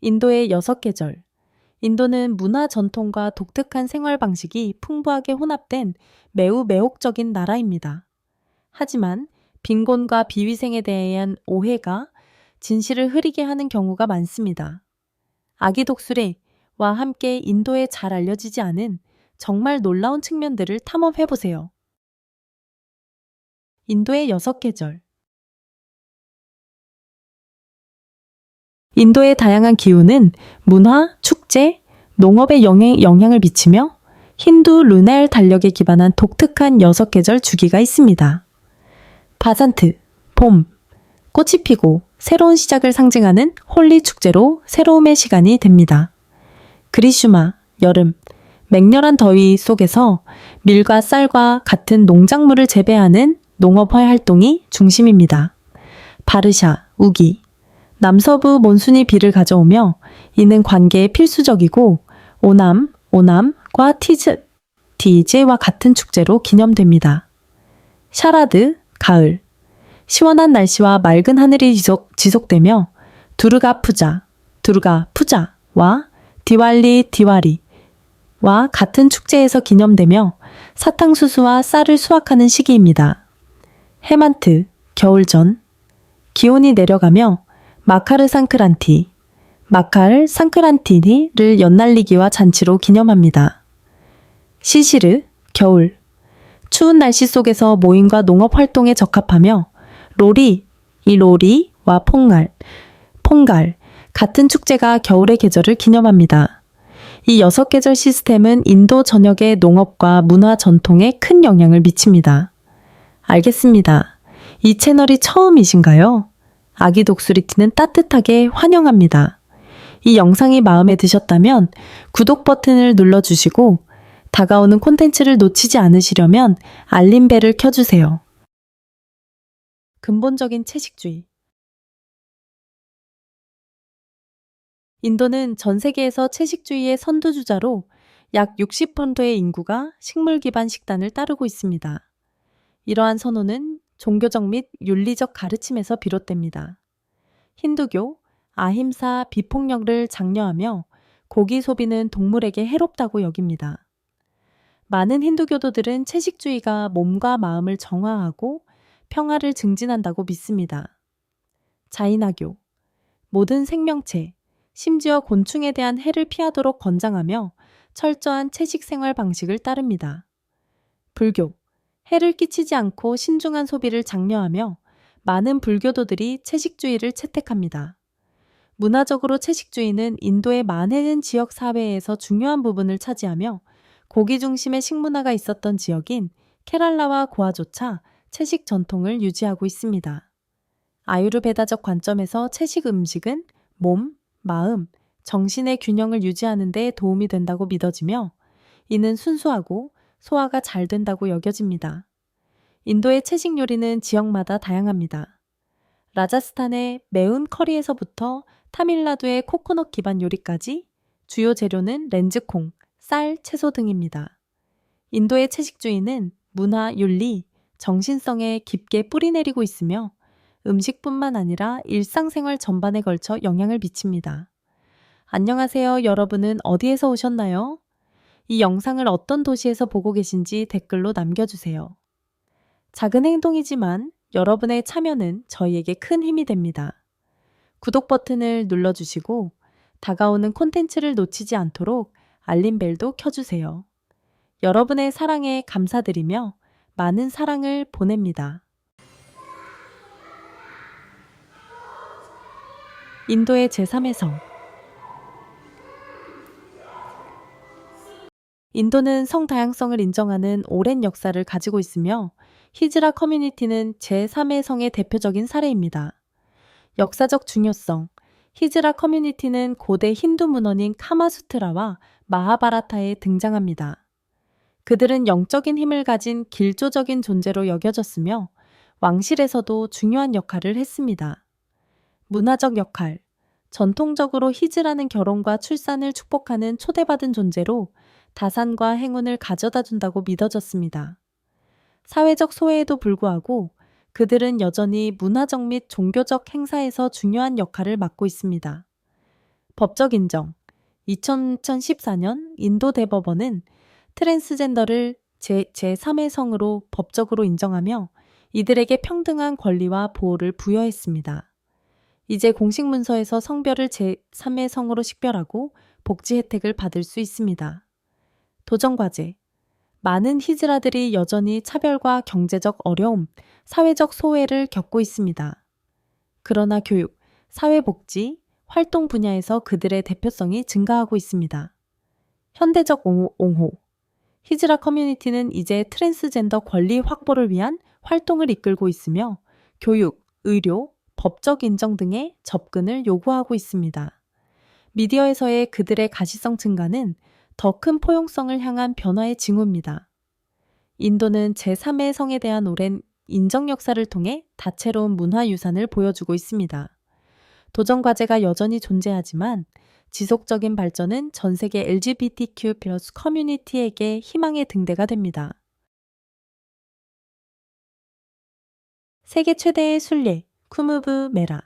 인도의 6계절. 인도는 문화 전통과 독특한 생활 방식이 풍부하게 혼합된 매우 매혹적인 나라입니다. 하지만 빈곤과 비위생에 대한 오해가 진실을 흐리게 하는 경우가 많습니다. 아기 독수리와 함께 인도에 잘 알려지지 않은 정말 놀라운 측면들을 탐험해보세요. 인도의 6계절. 인도의 다양한 기후는 문화, 축제, 농업에 영향을 미치며 힌두 루날 달력에 기반한 독특한 6계절 주기가 있습니다. 바산트, 봄, 꽃이 피고 새로운 시작을 상징하는 홀리 축제로 새로움의 시간이 됩니다. 그리슈마, 여름, 맹렬한 더위 속에서 밀과 쌀과 같은 농작물을 재배하는 농업 활동이 중심입니다. 바르샤, 우기, 남서부 몬순이 비를 가져오며 이는 관계에 필수적이고 오남과 디제와 같은 축제로 기념됩니다. 샤라드, 가을, 시원한 날씨와 맑은 하늘이 지속되며 두르가 푸자와 디와리와 같은 축제에서 기념되며 사탕수수와 쌀을 수확하는 시기입니다. 헤만트, 겨울 전, 기온이 내려가며 마카르 상크란티를 연날리기와 잔치로 기념합니다. 시시르, 겨울, 추운 날씨 속에서 모임과 농업 활동에 적합하며 로리와 퐁갈, 같은 축제가 겨울의 계절을 기념합니다. 이 6계절 시스템은 인도 전역의 농업과 문화 전통에 큰 영향을 미칩니다. 알겠습니다. 이 채널이 처음이신가요? 아기 독수리티는 따뜻하게 환영합니다. 이 영상이 마음에 드셨다면 구독 버튼을 눌러주시고 다가오는 콘텐츠를 놓치지 않으시려면 알림벨을 켜주세요. 근본적인 채식주의. 인도는 전 세계에서 채식주의의 선두주자로 약 60%의 인구가 식물 기반 식단을 따르고 있습니다. 이러한 선호는 종교적 및 윤리적 가르침에서 비롯됩니다. 힌두교, 아힘사 비폭력을 장려하며 고기 소비는 동물에게 해롭다고 여깁니다. 많은 힌두교도들은 채식주의가 몸과 마음을 정화하고 평화를 증진한다고 믿습니다. 자이나교, 모든 생명체, 심지어 곤충에 대한 해를 피하도록 권장하며 철저한 채식 생활 방식을 따릅니다. 불교, 해를 끼치지 않고 신중한 소비를 장려하며 많은 불교도들이 채식주의를 채택합니다. 문화적으로 채식주의는 인도의 많은 지역 사회에서 중요한 부분을 차지하며 고기 중심의 식문화가 있었던 지역인 케랄라와 고아조차 채식 전통을 유지하고 있습니다. 아유르베다적 관점에서 채식 음식은 몸, 마음, 정신의 균형을 유지하는 데 도움이 된다고 믿어지며 이는 순수하고 소화가 잘 된다고 여겨집니다. 인도의 채식 요리는 지역마다 다양합니다. 라자스탄의 매운 커리에서부터 타밀나두의 코코넛 기반 요리까지 주요 재료는 렌즈콩, 쌀, 채소 등입니다. 인도의 채식주의는 문화, 윤리, 정신성에 깊게 뿌리내리고 있으며 음식뿐만 아니라 일상생활 전반에 걸쳐 영향을 미칩니다. 안녕하세요. 여러분은 어디에서 오셨나요? 이 영상을 어떤 도시에서 보고 계신지 댓글로 남겨주세요. 작은 행동이지만 여러분의 참여는 저희에게 큰 힘이 됩니다. 구독 버튼을 눌러주시고 다가오는 콘텐츠를 놓치지 않도록 알림벨도 켜주세요. 여러분의 사랑에 감사드리며 많은 사랑을 보냅니다. 인도의 제3의 성. 인도는 성 다양성을 인정하는 오랜 역사를 가지고 있으며 히즈라 커뮤니티는 제3의 성의 대표적인 사례입니다. 역사적 중요성. 히즈라 커뮤니티는 고대 힌두 문헌인 카마수트라와 마하바라타에 등장합니다. 그들은 영적인 힘을 가진 길조적인 존재로 여겨졌으며 왕실에서도 중요한 역할을 했습니다. 문화적 역할. 전통적으로 히즈라는 결혼과 출산을 축복하는 초대받은 존재로 다산과 행운을 가져다 준다고 믿어졌습니다. 사회적 소외에도 불구하고 그들은 여전히 문화적 및 종교적 행사에서 중요한 역할을 맡고 있습니다. 법적 인정. 2014년 인도 대법원은 트랜스젠더를 제3의 성으로 법적으로 인정하며 이들에게 평등한 권리와 보호를 부여했습니다. 이제 공식 문서에서 성별을 제3의 성으로 식별하고 복지 혜택을 받을 수 있습니다. 도전과제. 많은 히즈라들이 여전히 차별과 경제적 어려움, 사회적 소외를 겪고 있습니다. 그러나 교육, 사회복지, 활동 분야에서 그들의 대표성이 증가하고 있습니다. 현대적 옹호. 히즈라 커뮤니티는 이제 트랜스젠더 권리 확보를 위한 활동을 이끌고 있으며 교육, 의료, 법적 인정 등의 접근을 요구하고 있습니다. 미디어에서의 그들의 가시성 증가는 더 큰 포용성을 향한 변화의 징후입니다. 인도는 제3의 성에 대한 오랜 인정 역사를 통해 다채로운 문화유산을 보여주고 있습니다. 도전 과제가 여전히 존재하지만 지속적인 발전은 전 세계 LGBTQ+ 커뮤니티에게 희망의 등대가 됩니다. 세계 최대의 순례, 쿠무브 메라.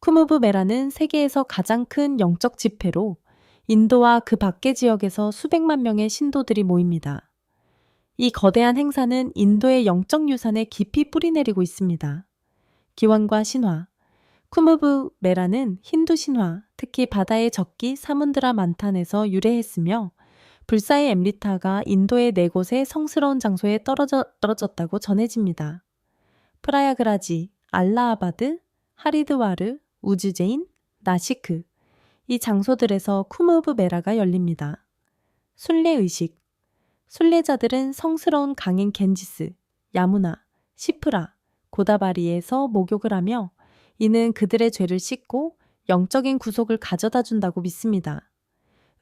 쿠무브 메라는 세계에서 가장 큰 영적 집회로 인도와 그 밖의 지역에서 수백만 명의 신도들이 모입니다. 이 거대한 행사는 인도의 영적 유산에 깊이 뿌리내리고 있습니다. 기원과 신화. 쿠무브 메라는 힌두 신화, 특히 바다의 적기 사문드라 만탄에서 유래했으며 불사의 엠리타가 인도의 4곳의 성스러운 장소에 떨어졌다고 전해집니다. 프라야그라지, 알라하바드, 하리드와르, 우즈제인, 나시크, 이 장소들에서 쿠무브 메라가 열립니다. 순례의식. 순례자들은 성스러운 강인 겐지스, 야무나, 시프라, 고다바리에서 목욕을 하며 이는 그들의 죄를 씻고 영적인 구속을 가져다 준다고 믿습니다.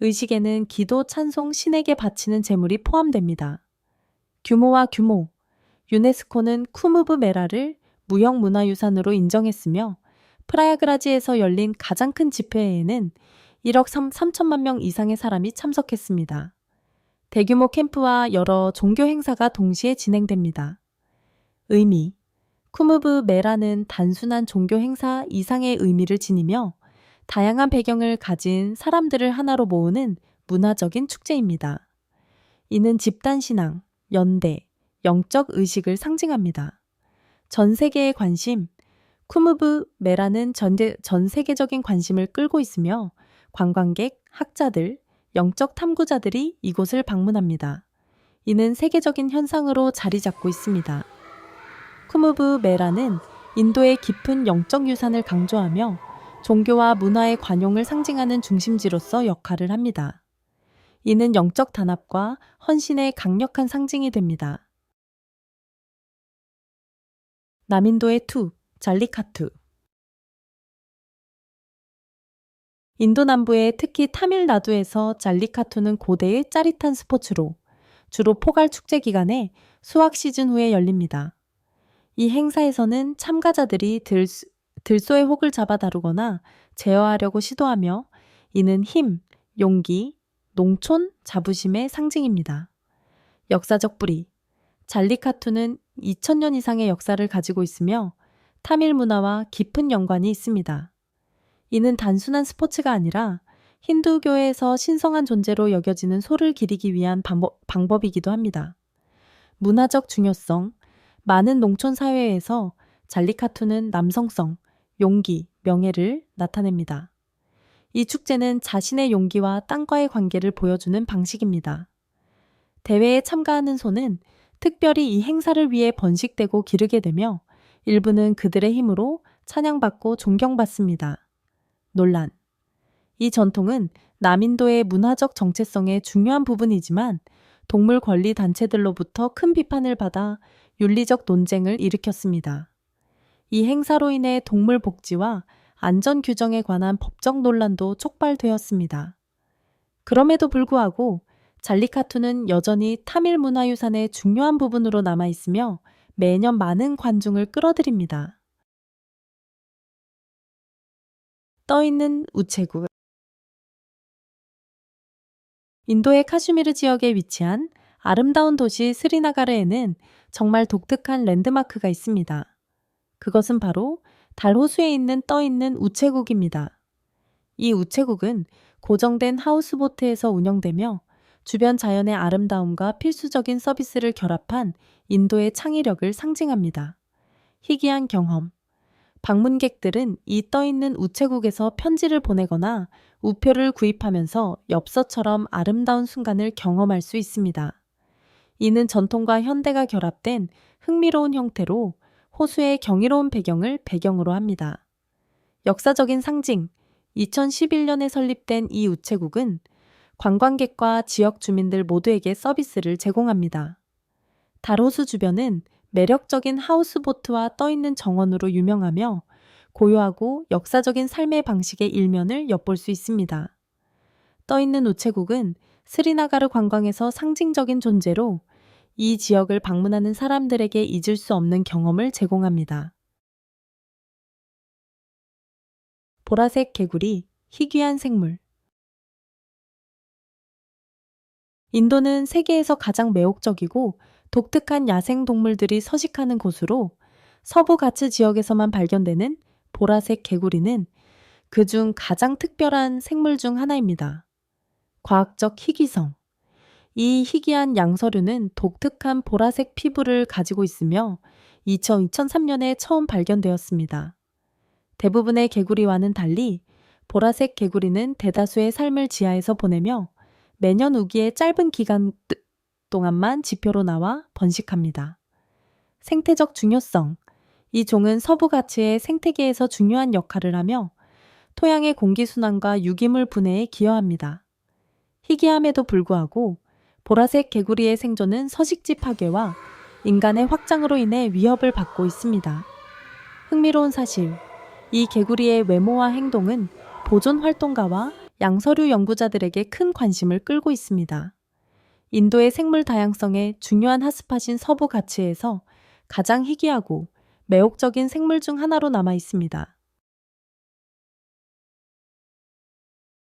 의식에는 기도, 찬송, 신에게 바치는 제물이 포함됩니다. 규모와 규모. 유네스코는 쿠무브 메라를 무형문화유산으로 인정했으며 프라야그라지에서 열린 가장 큰 집회에는 1억 3천만 명 이상의 사람이 참석했습니다. 대규모 캠프와 여러 종교 행사가 동시에 진행됩니다. 의미. 쿠무브 메라는 단순한 종교 행사 이상의 의미를 지니며 다양한 배경을 가진 사람들을 하나로 모으는 문화적인 축제입니다. 이는 집단신앙, 연대, 영적 의식을 상징합니다. 전 세계의 관심. 쿠무브 메라는 전 세계적인 관심을 끌고 있으며 관광객, 학자들, 영적 탐구자들이 이곳을 방문합니다. 이는 세계적인 현상으로 자리 잡고 있습니다. 쿠무브 메라는 인도의 깊은 영적 유산을 강조하며 종교와 문화의 관용을 상징하는 중심지로서 역할을 합니다. 이는 영적 단합과 헌신의 강력한 상징이 됩니다. 남인도의 투, 잘리카투. 인도 남부의 특히 타밀나두에서 잘리카투는 고대의 짜릿한 스포츠로 주로 포갈 축제 기간에 수확 시즌 후에 열립니다. 이 행사에서는 참가자들이 들소의 혹을 잡아 다루거나 제어하려고 시도하며 이는 힘, 용기, 농촌, 자부심의 상징입니다. 역사적 뿌리. 잘리카투는 2000년 이상의 역사를 가지고 있으며 타밀 문화와 깊은 연관이 있습니다. 이는 단순한 스포츠가 아니라 힌두교에서 신성한 존재로 여겨지는 소를 기리기 위한 방법이기도 합니다. 문화적 중요성. 많은 농촌 사회에서 잘리카투는 남성성, 용기, 명예를 나타냅니다. 이 축제는 자신의 용기와 땅과의 관계를 보여주는 방식입니다. 대회에 참가하는 소는 특별히 이 행사를 위해 번식되고 기르게 되며 일부는 그들의 힘으로 찬양받고 존경받습니다. 논란. 이 전통은 남인도의 문화적 정체성의 중요한 부분이지만 동물 권리 단체들로부터 큰 비판을 받아 윤리적 논쟁을 일으켰습니다. 이 행사로 인해 동물 복지와 안전 규정에 관한 법적 논란도 촉발되었습니다. 그럼에도 불구하고 잘리카투는 여전히 타밀 문화유산의 중요한 부분으로 남아있으며 매년 많은 관중을 끌어들입니다. 떠있는 우체국. 인도의 카슈미르 지역에 위치한 아름다운 도시 스리나가르에는 정말 독특한 랜드마크가 있습니다. 그것은 바로 달 호수에 있는 떠 있는 우체국입니다. 이 우체국은 고정된 하우스보트에서 운영되며 주변 자연의 아름다움과 필수적인 서비스를 결합한 인도의 창의력을 상징합니다. 희귀한 경험. 방문객들은 이 떠있는 우체국에서 편지를 보내거나 우표를 구입하면서 엽서처럼 아름다운 순간을 경험할 수 있습니다. 이는 전통과 현대가 결합된 흥미로운 형태로 호수의 경이로운 배경을 배경으로 합니다. 역사적인 상징. 2011년에 설립된 이 우체국은 관광객과 지역 주민들 모두에게 서비스를 제공합니다. 달호수 주변은 매력적인 하우스보트와 떠있는 정원으로 유명하며 고요하고 역사적인 삶의 방식의 일면을 엿볼 수 있습니다. 떠있는 우체국은 스리나가르 관광에서 상징적인 존재로 이 지역을 방문하는 사람들에게 잊을 수 없는 경험을 제공합니다. 보라색 개구리, 희귀한 생물. 인도는 세계에서 가장 매혹적이고 독특한 야생 동물들이 서식하는 곳으로 서부 가츠 지역에서만 발견되는 보라색 개구리는 그중 가장 특별한 생물 중 하나입니다. 과학적 희귀성. 이 희귀한 양서류는 독특한 보라색 피부를 가지고 있으며 2003년에 처음 발견되었습니다. 대부분의 개구리와는 달리 보라색 개구리는 대다수의 삶을 지하에서 보내며 매년 우기의 짧은 기간 동안만 지표로 나와 번식합니다. 생태적 중요성. 이 종은 서부 가츠의 생태계에서 중요한 역할을 하며 토양의 공기순환과 유기물 분해에 기여합니다. 희귀함에도 불구하고 보라색 개구리의 생존은 서식지 파괴와 인간의 확장으로 인해 위협을 받고 있습니다. 흥미로운 사실. 이 개구리의 외모와 행동은 보존 활동가와 양서류 연구자들에게 큰 관심을 끌고 있습니다. 인도의 생물 다양성에 중요한 핫스팟인 서부 가츠에서 가장 희귀하고 매혹적인 생물 중 하나로 남아 있습니다.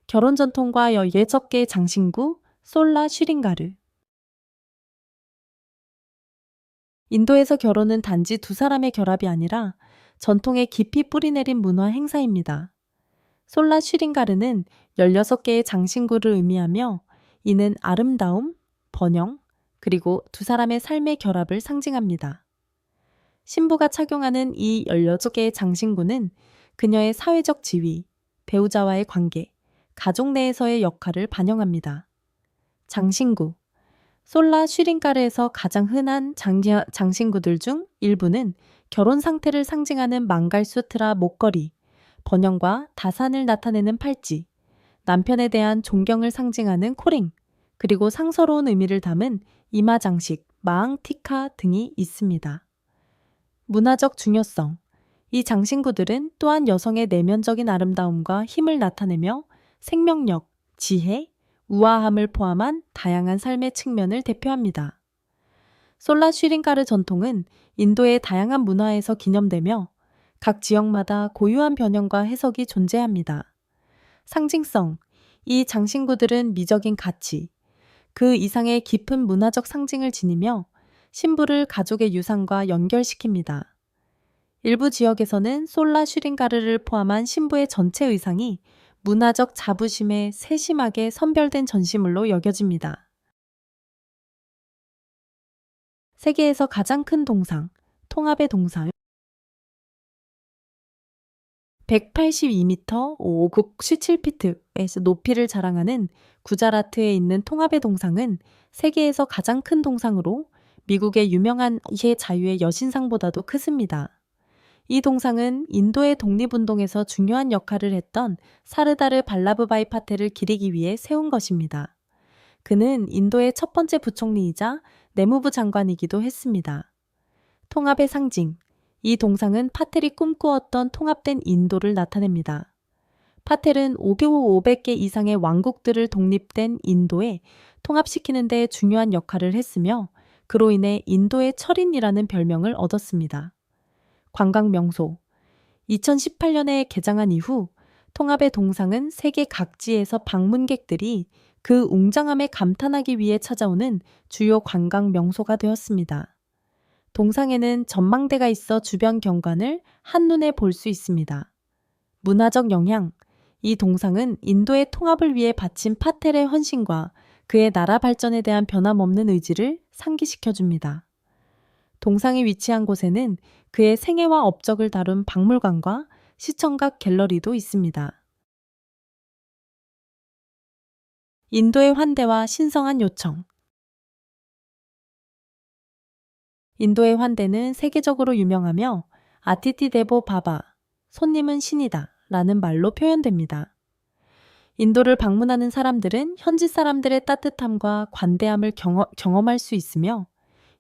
결혼 전통과 예적계 장신구 솔라 슈링가르. 인도에서 결혼은 단지 두 사람의 결합이 아니라 전통에 깊이 뿌리내린 문화 행사입니다. 솔라 슈링가르는 16개의 장신구를 의미하며 이는 아름다움, 번영, 그리고 두 사람의 삶의 결합을 상징합니다. 신부가 착용하는 이 16개의 장신구는 그녀의 사회적 지위, 배우자와의 관계, 가족 내에서의 역할을 반영합니다. 장신구. 솔라 슈링가르에서 가장 흔한 장신구들 중 일부는 결혼 상태를 상징하는 망갈수트라 목걸이, 번영과 다산을 나타내는 팔찌, 남편에 대한 존경을 상징하는 코링, 그리고 상서로운 의미를 담은 이마 장식, 마앙 티카 등이 있습니다. 문화적 중요성. 이 장신구들은 또한 여성의 내면적인 아름다움과 힘을 나타내며 생명력, 지혜, 우아함을 포함한 다양한 삶의 측면을 대표합니다. 솔라 슈링가르 전통은 인도의 다양한 문화에서 기념되며 각 지역마다 고유한 변형과 해석이 존재합니다. 상징성. 이 장신구들은 미적인 가치, 그 이상의 깊은 문화적 상징을 지니며 신부를 가족의 유산과 연결시킵니다. 일부 지역에서는 솔라 슈링가르를 포함한 신부의 전체 의상이 문화적 자부심에 세심하게 선별된 전시물로 여겨집니다. 세계에서 가장 큰 동상, 통합의 동상. 182m, 5국 17피트에서 높이를 자랑하는 구자라트에 있는 통합의 동상은 세계에서 가장 큰 동상으로 미국의 유명한 의 자유의 여신상보다도 크습니다. 이 동상은 인도의 독립운동에서 중요한 역할을 했던 사르다르 발라브바이 파텔을 기리기 위해 세운 것입니다. 그는 인도의 첫 번째 부총리이자 내무부 장관이기도 했습니다. 통합의 상징. 이 동상은 파텔이 꿈꾸었던 통합된 인도를 나타냅니다. 파텔은 500개 이상의 왕국들을 독립된 인도에 통합시키는 데 중요한 역할을 했으며 그로 인해 인도의 철인이라는 별명을 얻었습니다. 관광 명소. 2018년에 개장한 이후 통합의 동상은 세계 각지에서 방문객들이 그 웅장함에 감탄하기 위해 찾아오는 주요 관광 명소가 되었습니다. 동상에는 전망대가 있어 주변 경관을 한눈에 볼 수 있습니다. 문화적 영향. 이 동상은 인도의 통합을 위해 바친 파텔의 헌신과 그의 나라 발전에 대한 변함없는 의지를 상기시켜줍니다. 동상이 위치한 곳에는 그의 생애와 업적을 다룬 박물관과 시청각 갤러리도 있습니다. 인도의 환대와 신성한 요청. 인도의 환대는 세계적으로 유명하며 아티티 데보 바바, 손님은 신이다 라는 말로 표현됩니다. 인도를 방문하는 사람들은 현지 사람들의 따뜻함과 관대함을 경험할 수 있으며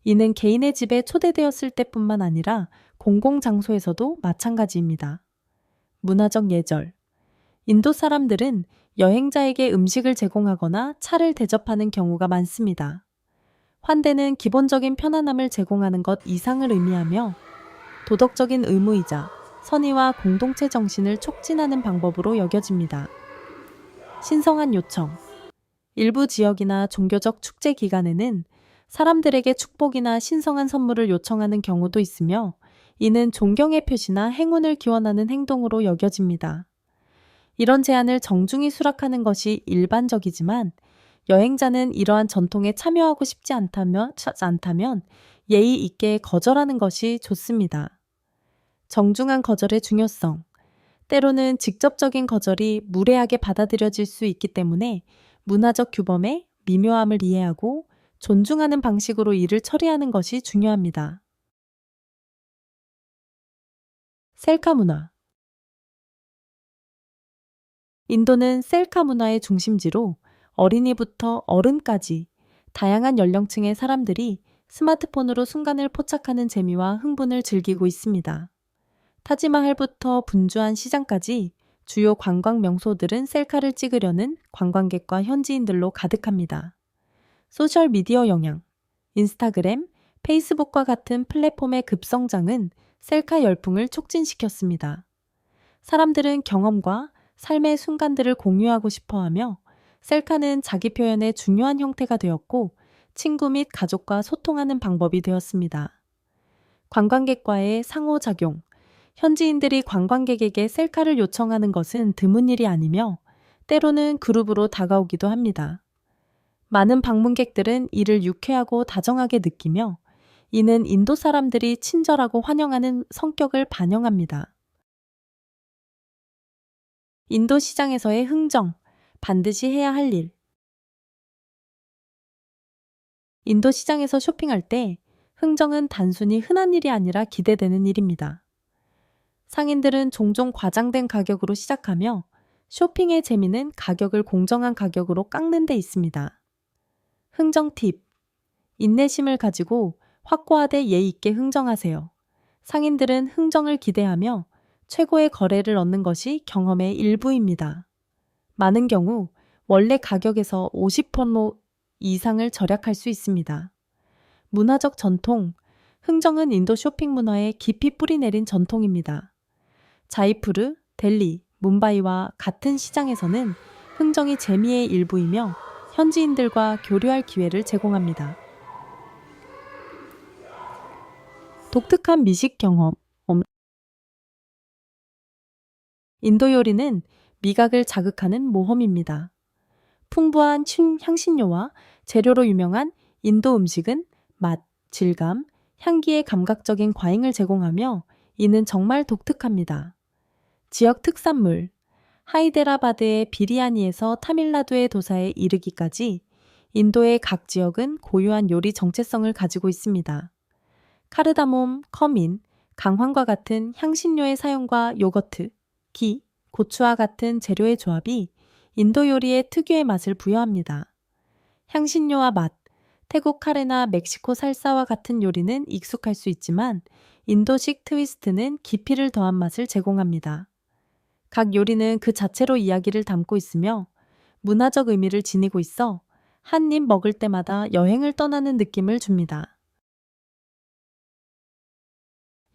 이는 개인의 집에 초대되었을 때뿐만 아니라 공공장소에서도 마찬가지입니다. 문화적 예절. 인도 사람들은 여행자에게 음식을 제공하거나 차를 대접하는 경우가 많습니다. 환대는 기본적인 편안함을 제공하는 것 이상을 의미하며 도덕적인 의무이자 선의와 공동체 정신을 촉진하는 방법으로 여겨집니다. 신성한 요청. 일부 지역이나 종교적 축제 기간에는 사람들에게 축복이나 신성한 선물을 요청하는 경우도 있으며 이는 존경의 표시나 행운을 기원하는 행동으로 여겨집니다. 이런 제안을 정중히 수락하는 것이 일반적이지만 여행자는 이러한 전통에 참여하고 싶지 않다면 예의 있게 거절하는 것이 좋습니다. 정중한 거절의 중요성. 때로는 직접적인 거절이 무례하게 받아들여질 수 있기 때문에 문화적 규범의 미묘함을 이해하고 존중하는 방식으로 일을 처리하는 것이 중요합니다. 셀카 문화. 인도는 셀카 문화의 중심지로 어린이부터 어른까지 다양한 연령층의 사람들이 스마트폰으로 순간을 포착하는 재미와 흥분을 즐기고 있습니다. 타지마할부터 분주한 시장까지 주요 관광 명소들은 셀카를 찍으려는 관광객과 현지인들로 가득합니다. 소셜미디어 영향. 인스타그램, 페이스북과 같은 플랫폼의 급성장은 셀카 열풍을 촉진시켰습니다. 사람들은 경험과 삶의 순간들을 공유하고 싶어 하며 셀카는 자기 표현의 중요한 형태가 되었고 친구 및 가족과 소통하는 방법이 되었습니다. 관광객과의 상호작용. 현지인들이 관광객에게 셀카를 요청하는 것은 드문 일이 아니며 때로는 그룹으로 다가오기도 합니다. 많은 방문객들은 이를 유쾌하고 다정하게 느끼며 이는 인도 사람들이 친절하고 환영하는 성격을 반영합니다. 인도 시장에서의 흥정, 반드시 해야 할 일. 인도 시장에서 쇼핑할 때 흥정은 단순히 흔한 일이 아니라 기대되는 일입니다. 상인들은 종종 과장된 가격으로 시작하며 쇼핑의 재미는 가격을 공정한 가격으로 깎는 데 있습니다. 흥정 팁. 인내심을 가지고 확고하되 예의 있게 흥정하세요. 상인들은 흥정을 기대하며 최고의 거래를 얻는 것이 경험의 일부입니다. 많은 경우 원래 가격에서 50% 이상을 절약할 수 있습니다. 문화적 전통. 흥정은 인도 쇼핑 문화에 깊이 뿌리내린 전통입니다. 자이푸르, 델리, 뭄바이와 같은 시장에서는 흥정이 재미의 일부이며 현지인들과 교류할 기회를 제공합니다. 독특한 미식 경험. 인도 요리는 미각을 자극하는 모험입니다. 풍부한 향신료와 재료로 유명한 인도 음식은 맛, 질감, 향기의 감각적인 과잉을 제공하며 이는 정말 독특합니다. 지역 특산물. 하이데라바드의 비리아니에서 타밀나두의 도사에 이르기까지 인도의 각 지역은 고유한 요리 정체성을 가지고 있습니다. 카르다몬, 커민, 강황과 같은 향신료의 사용과 요거트, 기, 고추와 같은 재료의 조합이 인도 요리의 특유의 맛을 부여합니다. 향신료와 맛. 태국 카레나 멕시코 살사와 같은 요리는 익숙할 수 있지만 인도식 트위스트는 깊이를 더한 맛을 제공합니다. 각 요리는 그 자체로 이야기를 담고 있으며 문화적 의미를 지니고 있어 한 입 먹을 때마다 여행을 떠나는 느낌을 줍니다.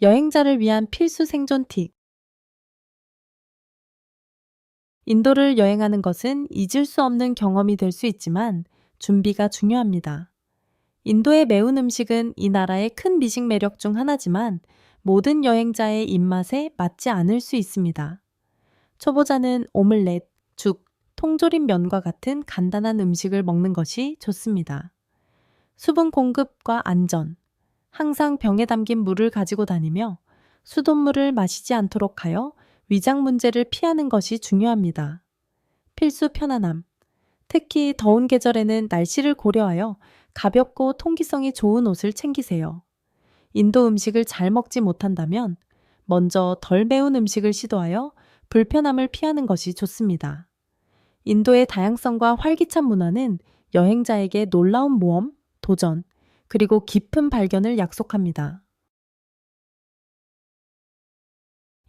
여행자를 위한 필수 생존 팁. 인도를 여행하는 것은 잊을 수 없는 경험이 될 수 있지만 준비가 중요합니다. 인도의 매운 음식은 이 나라의 큰 미식 매력 중 하나지만 모든 여행자의 입맛에 맞지 않을 수 있습니다. 초보자는 오믈렛, 죽, 통조림 면과 같은 간단한 음식을 먹는 것이 좋습니다. 수분 공급과 안전, 항상 병에 담긴 물을 가지고 다니며 수돗물을 마시지 않도록 하여 위장 문제를 피하는 것이 중요합니다. 필수 편안함, 특히 더운 계절에는 날씨를 고려하여 가볍고 통기성이 좋은 옷을 챙기세요. 인도 음식을 잘 먹지 못한다면 먼저 덜 매운 음식을 시도하여 불편함을 피하는 것이 좋습니다. 인도의 다양성과 활기찬 문화는 여행자에게 놀라운 모험, 도전, 그리고 깊은 발견을 약속합니다.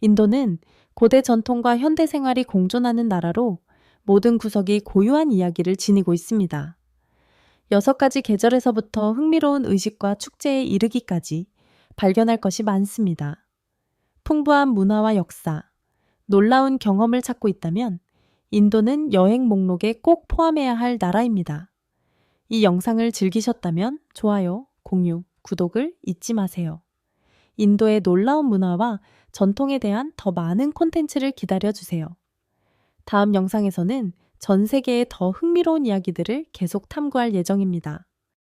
인도는 고대 전통과 현대 생활이 공존하는 나라로 모든 구석이 고유한 이야기를 지니고 있습니다. 6가지 계절에서부터 흥미로운 의식과 축제에 이르기까지 발견할 것이 많습니다. 풍부한 문화와 역사, 놀라운 경험을 찾고 있다면 인도는 여행 목록에 꼭 포함해야 할 나라입니다. 이 영상을 즐기셨다면 좋아요, 공유, 구독을 잊지 마세요. 인도의 놀라운 문화와 전통에 대한 더 많은 콘텐츠를 기다려주세요. 다음 영상에서는 전 세계의 더 흥미로운 이야기들을 계속 탐구할 예정입니다.